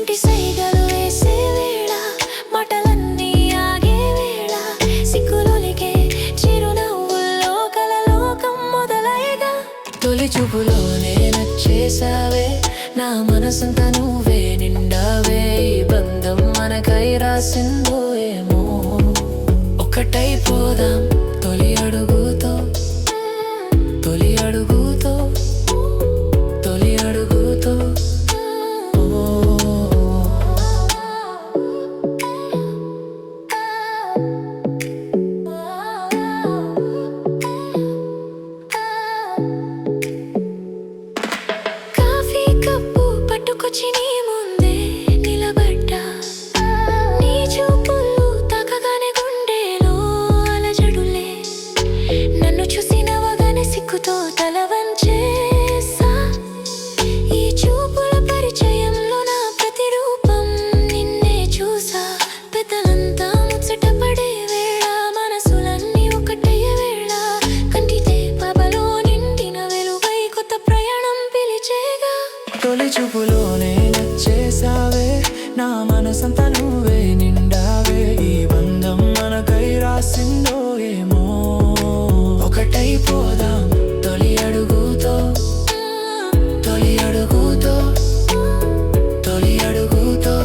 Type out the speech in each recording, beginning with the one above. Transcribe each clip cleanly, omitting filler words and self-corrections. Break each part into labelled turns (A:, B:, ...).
A: కంటి సైగలు వేసే వేళ మాటలన్నీ ఆగే వేళ సిగ్గులొలికే చిరునవ్వుల్లో కలలోకం మొదలైగా తొలి చూపులోనే నచ్చేసావే నా మనసంతా నువ్వే నిండావే ఈ బంధం మనకై రాసిందో ఏమో ఒకటైపోదాం తొలి అడుగుతో తొలి అడుగుతో తొలి అడుగుతో కాఫీ కప్పు పట్టుకొచ్చి నీ ముందే నిలబడ్డా నీ చూపులు తాకగానే గుండెలో అలజడులే నన్ను చూసి నవ్వగానే సిగ్గుతో తల వంచేసా ఈ చూపుల పరిచయంలో నా ప్రతిరూపం నిన్నే చూసా పెద్దలంతా ముచ్చట పడే వేళ మనసులన్నీ ఒకటయ్యే వేళ కంటితే పాపలో నిండిన వెలుగై కొత్త ప్రయాణం పిలిచేగా తొలి చూపులోనే నచ్చేసావే నా మనసంతా నువ్వే నిండావే ఈ బంధం మనకై రాసిందో ఏమో ఒకటైపోదాం తొలి అడుగుతో తొలి అడుగుతో తొలి అడుగుతో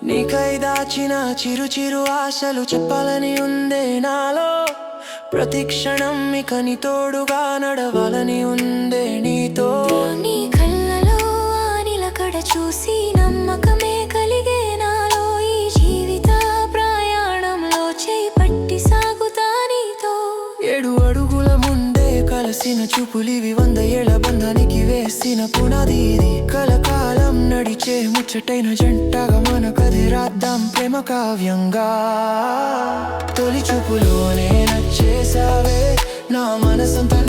A: నీకై దాచిన చిరు చిరు ఆశలు చెప్పాలని ఉందే నాలో ప్రతి క్షణం ఇక నీ తోడుగా నడవాలని ఉందే నీతో నీ కళ్ళలో ఆ నిలకడ చూసి నమ్మకమే కలిగే నాలో ఈ జీవిత ప్రయాణంలో చేయి పట్టి సాగుతా నీతో 7 అడుగుల ముందే కలిసిన చూపులివి 100 ఏళ్ల బంధానికి వేసిన పునాది ఇది కలకాలం నడిచే ముచ్చటైన జంటగా మనకదే రాద్దాం ప్రేమ కావ్యంగా తొలి చూపులోనే నచ్చేసావే నా మనసంతా